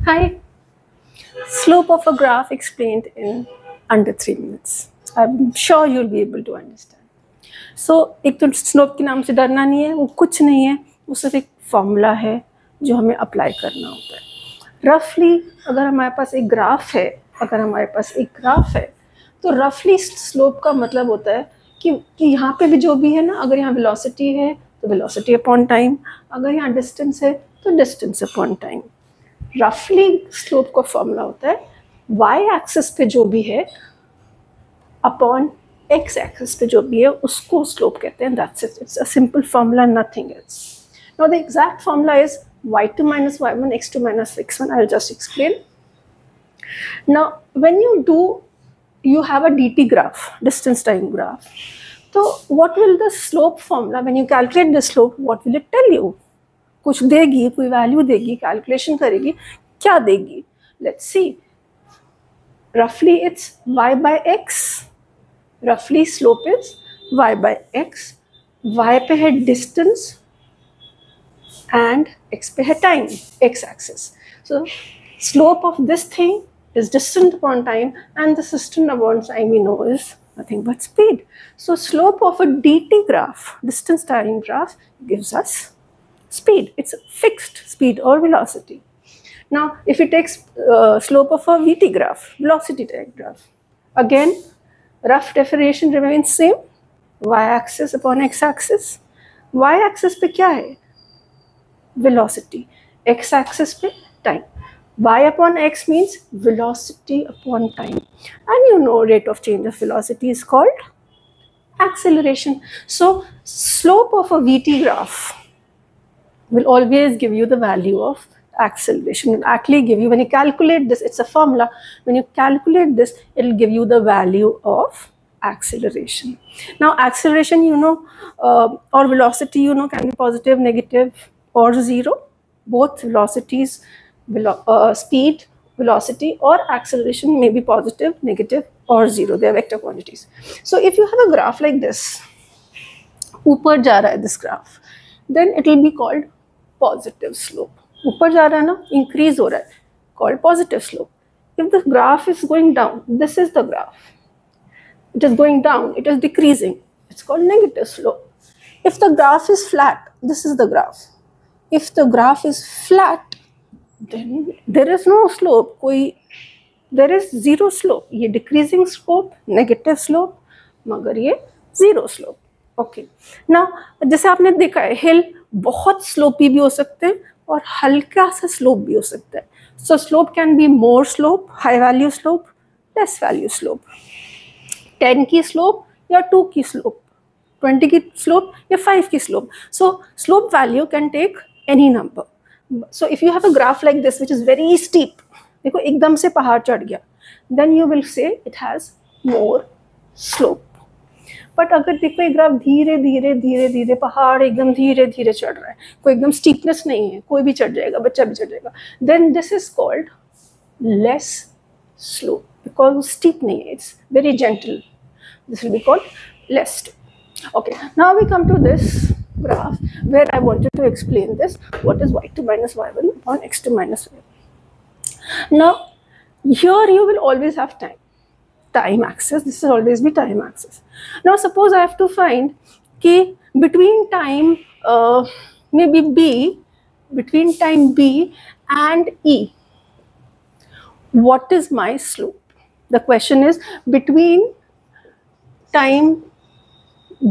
Hi, slope of a graph explained in under 3 minutes. I'm sure you'll be able to understand. So, एक तो slope के नाम से डरना नहीं है, वो कुछ नहीं है, वो सिर्फ एक फॉर्मूला है जो हमें अप्लाई करना होता है. रफली अगर हमारे पास एक ग्राफ है, तो रफली स्लोप का मतलब होता है कि यहाँ पे भी जो भी है ना, अगर यहाँ वेलोसिटी है तो वेलोसिटी अपॉन टाइम, अगर यहाँ डिस्टेंस है तो डिस्टेंस अपॉन टाइम. रफली स्लोप का फॉर्मूला होता है वाई एक्सिस पे जो भी है अपॉन एक्स एक्सिस पे जो भी है उसको स्लोप कहते हैं. That's it. It's a simple formula, nothing else. Now the exact formula is y2 minus y1 x2 minus x1. I'll just explain. Now when you have a dt graph, distance time graph. So what will the slope formula, when you calculate the slope, what will it tell you? कुछ देगी, कोई value देगी, calculation करेगी, क्या देगी? Let's see. रफली it's y by x. रफली slope is y by x. y पे है डिस्टेंस एंड x पे है time, x axis. So slope of this thing is distant upon time, and the distant upon time we know is nothing but speed. So slope of a dt graph, distance time graph, gives us speed. It's a fixed speed or velocity. Now if it takes slope of a vt graph, velocity time graph, again rough definition remains same. Y axis upon x axis. Y axis पे क्या है? Velocity. X axis पे time. Y upon x means velocity upon time, and you know rate of change of velocity is called acceleration. So slope of a vt graph will always give you the value of acceleration. It will actually give you, when you calculate this, it's a formula, when you calculate this it will give you the value of acceleration. Now acceleration, you know, or velocity, you know, can be positive, negative or zero. Both velocities, speed, velocity or acceleration may be positive, negative or zero. They are vector quantities. So if you have a graph like this, ऊपर जा रहा है this graph, then it will be called positive slope. ऊपर जा रहा है ना, increase हो रहा है, called positive slope. If the graph is going down, this is the graph, it is going down, it is decreasing, it's called negative slope. If the graph is flat, this is the graph. If the graph is flat, then there is no slope, there is zero slope. ये decreasing slope, negative slope, मगर ये zero slope. Okay. Now जैसे आपने देखा है, हिल बहुत sloppy भी हो सकते हैं और हल्का सा स्लोप भी हो सकता है. So slope can be more slope, high value slope, less value slope. 10 की slope या 2 की slope, 20 की slope या 5 की slope. So slope value can take any number. So if you have a graph like this which is very steep, देखो एकदम से पहाड़ चढ़ गया, then you will say it has more slope. But अगर देखो ये ग्राफ धीरे धीरे धीरे धीरे, पहाड़ एकदम धीरे धीरे चढ़ रहा है, कोई एकदम स्टीपनेस नहीं है, कोई भी चढ़ जाएगा, बच्चा भी चढ़ जाएगा, then this is called less slope, because steep नहीं है, it's very gentle. This will be called less slope. Okay, now we come to this graph where I wanted to explain this. What is y2 minus y1 upon x2 minus y1? Now here you will always have time axis. This will always be time axis. Now suppose I have to find कि between time maybe b, between time b and e, what is my slope? The question is between time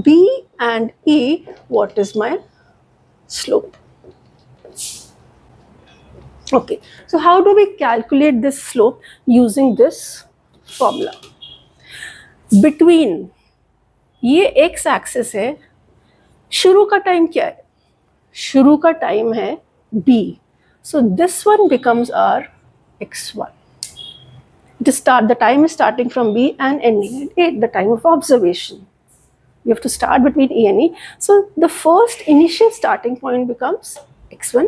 b and e, what is my slope? Okay, so how do we calculate this slope? Using this formula. Between, ये x axis है, शुरू का time क्या है? शुरू का time है b. So this one becomes our x1. The time is starting from b and ending at a, the time of observation. You have to start between E and E. So the first initial starting point becomes x1.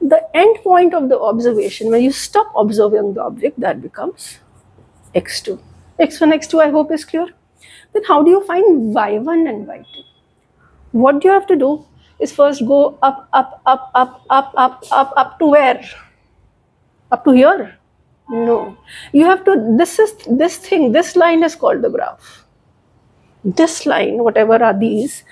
The end point of the observation, when you stop observing the object, that becomes x2. x1, x2, I hope is clear. Then how do you find y1 and y2? What do you have to do is first go up to where? Up to here? No. You have to, this line is called the graph. This line, whatever are these,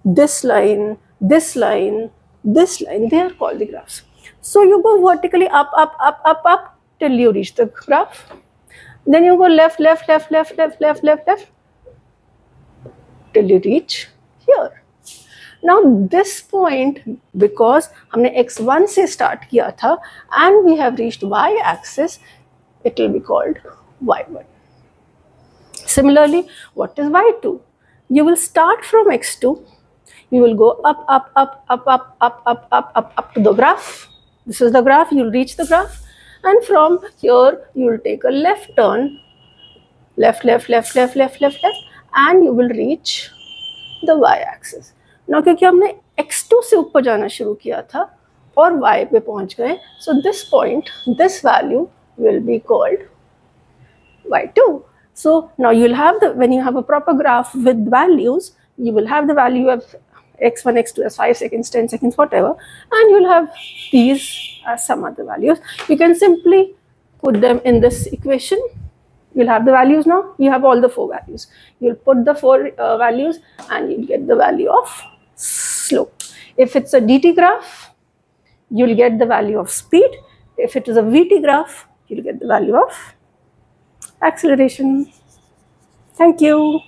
this line, this line, this line, they are called the graphs. So you go vertically up, up, up, up, up till you reach the graph. Then you go left, left, left, left, left, left, left, left till you reach here. Now this point, because हमने x1 से start किया था and we have reached y axis, it will be called y1. Similarly, what is y2? You will start from x2, you will go up, up, up, up, up, up, up, up, up, up to the graph. This is the graph, you will reach the graph, and from here you will take a left turn, left, left, left, left, left, left, left, and you will reach the y-axis. Now क्योंकि हमने x2 से ऊपर जाना शुरू किया था और y पे पहुंच गए, so this point, this value will be called y2. So now you'll have the, when you have a proper graph with values, you will have the value of x1, x2 as 5 seconds, 10 seconds, whatever, and you'll have these as some other values. You can simply put them in this equation. You'll have the values now. You have all the 4 values. You'll put the 4 values and you'll get the value of slope. If it's a dt graph, you'll get the value of speed. If it is a vt graph, you'll get the value of acceleration. Thank you.